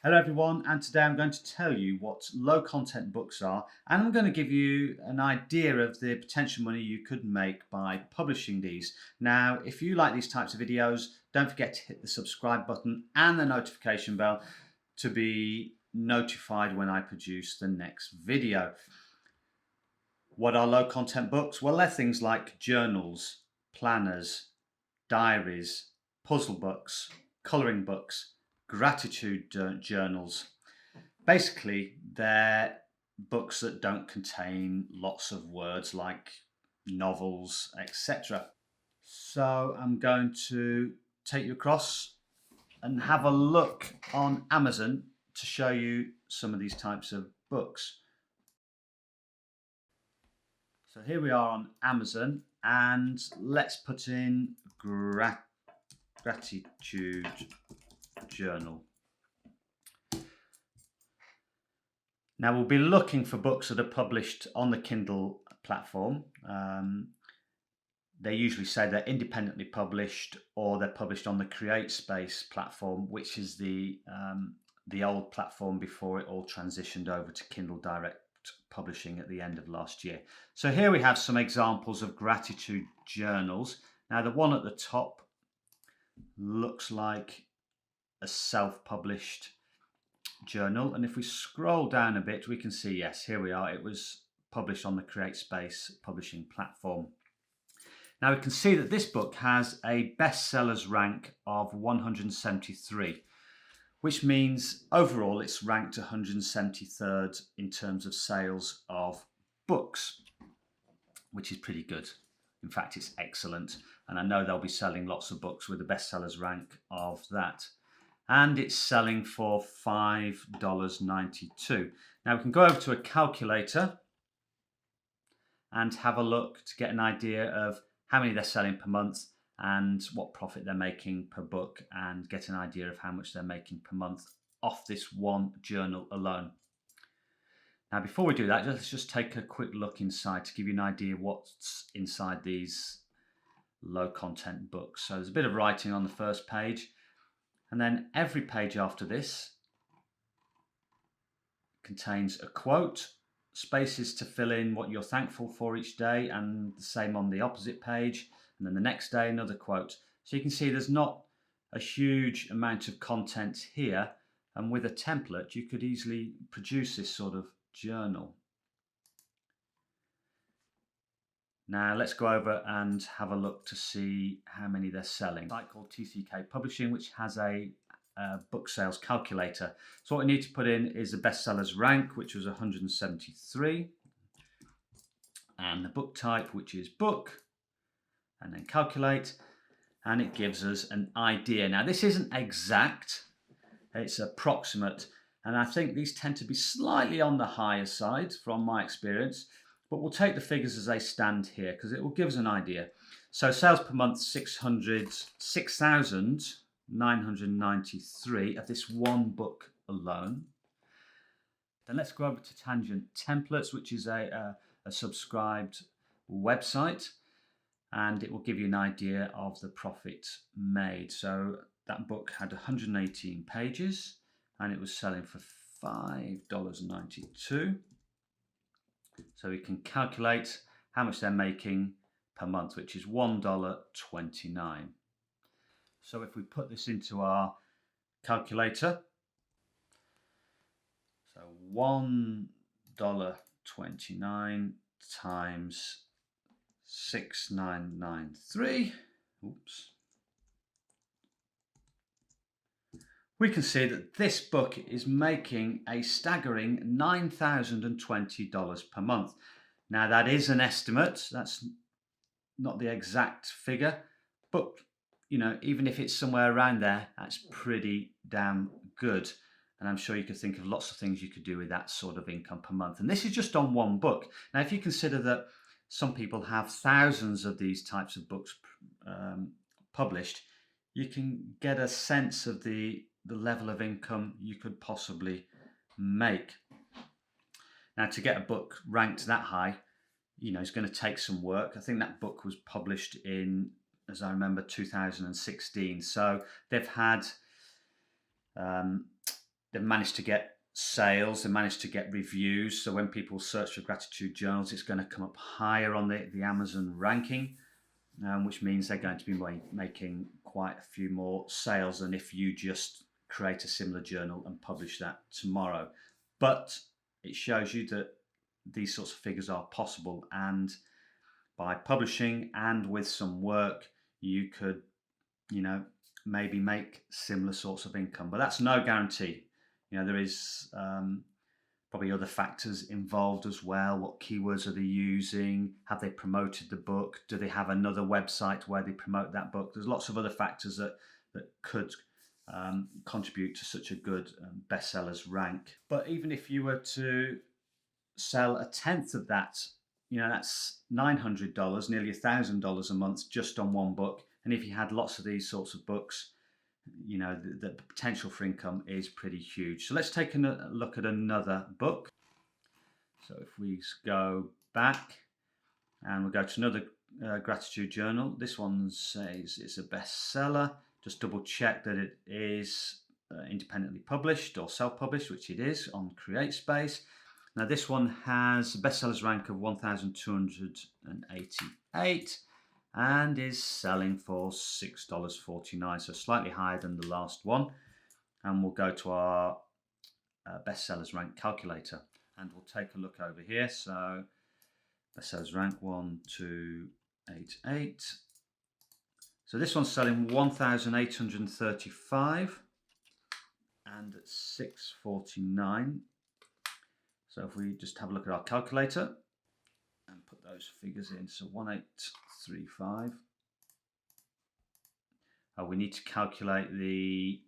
Hello everyone, and today I'm going to tell you what low content books are, and I'm going to give you an idea of the potential money you could make by publishing these. Now, if you like these types of videos, don't forget to hit the subscribe button and the notification bell to be notified when I produce the next video. What are low content books? Well, they're things like journals, planners, diaries, puzzle books, colouring books, gratitude journals. Basically, they're books that don't contain lots of words like novels, etc. So I'm going to take you across and have a look on Amazon to show you some of these types of books. So here we are on Amazon, and let's put in gratitude journal. Now we'll be looking for books that are published on the Kindle platform. They usually say they're independently published or they're published on the CreateSpace platform, which is the old platform before it all transitioned over to Kindle Direct Publishing at the end of last year. So here we have some examples of gratitude journals. Now the one at the top looks like a self-published journal, and if we scroll down a bit we can see, yes, here we are, it was published on the CreateSpace publishing platform. Now we can see that this book has a bestsellers rank of 173, which means overall it's ranked 173rd in terms of sales of books, which is pretty good. In fact, it's excellent, and I know they'll be selling lots of books with a bestsellers rank of that. And it's selling for $5.92. Now we can go over to a calculator and have a look to get an idea of how many they're selling per month and what profit they're making per book, and get an idea of how much they're making per month off this one journal alone. Now before we do that, let's just take a quick look inside to give you an idea what's inside these low content books. So there's a bit of writing on the first page, and then every page after this contains a quote, spaces to fill in what you're thankful for each day, and the same on the opposite page, and then the next day another quote. So you can see there's not a huge amount of content here, and with a template you could easily produce this sort of journal. Now let's go over and have a look to see how many they're selling. A site called TCK Publishing, which has a book sales calculator. So what we need to put in is the bestsellers rank, which was 173, and the book type, which is book, and then calculate, and it gives us an idea. Now this isn't exact, it's approximate, and I think these tend to be slightly on the higher side from my experience. But we'll take the figures as they stand here because it will give us an idea. So sales per month, 6,993 of this one book alone. Then let's go over to Tangent Templates, which is a subscribed website, and it will give you an idea of the profit made. So that book had 118 pages and it was selling for $5.92. So we can calculate how much they're making per month, which is $1.29. So if we put this into our calculator, so $1.29 times 6,993, oops, we can see that this book is making a staggering $9,020 per month. Now that is an estimate, that's not the exact figure, but you know, even if it's somewhere around there, that's pretty damn good. And I'm sure you could think of lots of things you could do with that sort of income per month. And this is just on one book. Now, if you consider that some people have thousands of these types of books published, you can get a sense of the level of income you could possibly make. Now, to get a book ranked that high, you know, it's going to take some work. I think that book was published in, as I remember, 2016. So they've had they've managed to get sales, they managed to get reviews. So when people search for gratitude journals, it's going to come up higher on the Amazon ranking, which means they're going to be making quite a few more sales than if you just create a similar journal and publish that tomorrow. But it shows you that these sorts of figures are possible, and by publishing and with some work, you could, maybe make similar sorts of income. But that's no guarantee. There is probably other factors involved as well. What keywords are they using? Have they promoted the book? Do they have another website where they promote that book? There's lots of other factors that could contribute to such a good bestsellers rank. But even if you were to sell a tenth of that, that's $900, nearly $1,000 a month just on one book. And if you had lots of these sorts of books, the potential for income is pretty huge. So let's take a look at another book. So if we go back and we'll go to another gratitude journal. This one says it's a bestseller. Just double check that it is independently published or self-published, which it is on CreateSpace. Now this one has a bestsellers rank of 1,288 and is selling for $6.49, so slightly higher than the last one. And we'll go to our bestsellers rank calculator and we'll take a look over here. So bestsellers rank 1,288. So this one's selling 1,835 and at $6.49. So if we just have a look at our calculator and put those figures in, so 1,835. We need to calculate the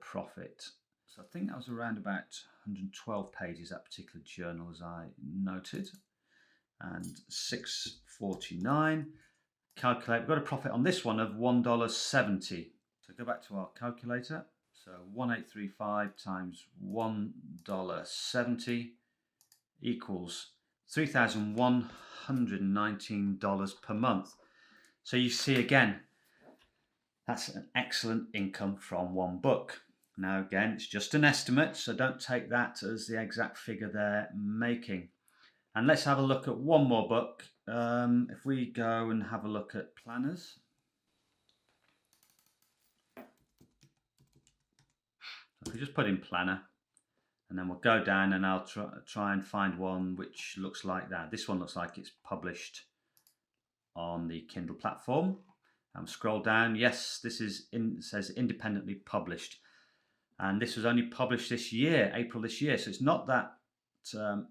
profit. So I think that was around about 112 pages, that particular journal, as I noted. And $6.49. Calculate, we've got a profit on this one of $1.70. So go back to our calculator. So 1,835 times $1.70 equals $3,119 per month. So you see again, that's an excellent income from one book. Now again, it's just an estimate, so don't take that as the exact figure they're making. And let's have a look at one more book. If we go and have a look at planners. If we just put in planner, and then we'll go down and I'll try and find one which looks like that. This one looks like it's published on the Kindle platform. Scroll down. Yes, this is it says independently published. And this was only published this year, April this year. So it's not that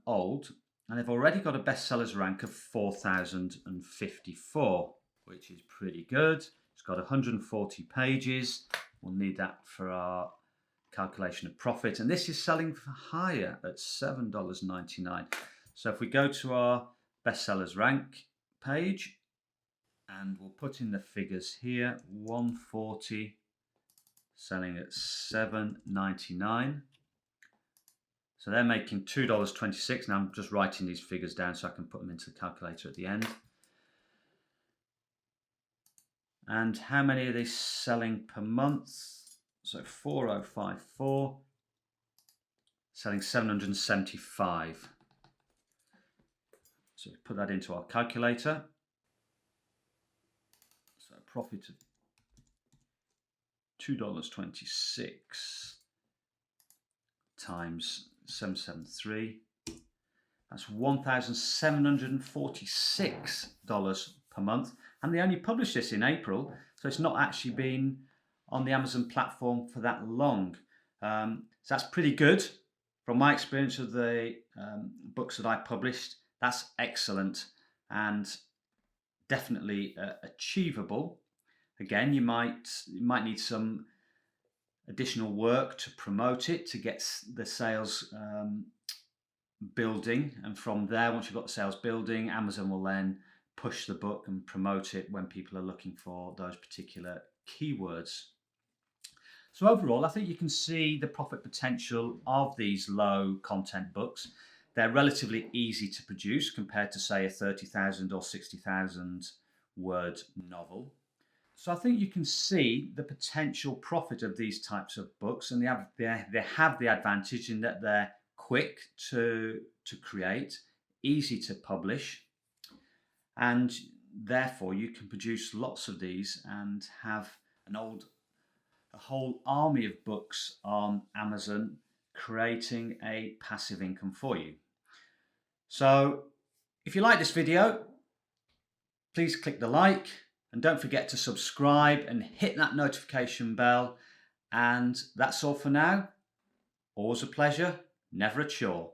old. And they've already got a bestsellers rank of 4,054, which is pretty good. It's got 140 pages. We'll need that for our calculation of profit. And this is selling for higher at $7.99. So if we go to our bestsellers rank page, and we'll put in the figures here, 140 selling at $7.99. So they're making $2.26. Now I'm just writing these figures down so I can put them into the calculator at the end. And how many are they selling per month? So 4,054, selling 775. So put that into our calculator. So a profit of $2.26 times 773. That's $1,746 per month. And they only published this in April, so it's not actually been on the Amazon platform for that long. So that's pretty good. From my experience of the books that I published, that's excellent and definitely achievable. Again, you might need some additional work to promote it, to get the sales building, and from there, once you've got the sales building, Amazon will then push the book and promote it when people are looking for those particular keywords. So overall, I think you can see the profit potential of these low content books. They're relatively easy to produce compared to, say, a 30,000 or 60,000 word novel. So I think you can see the potential profit of these types of books, and they have the advantage in that they're quick to create, easy to publish, and therefore you can produce lots of these and have a whole army of books on Amazon creating a passive income for you. So if you like this video, please click the like and don't forget to subscribe and hit that notification bell. And that's all for now. Always a pleasure, never a chore.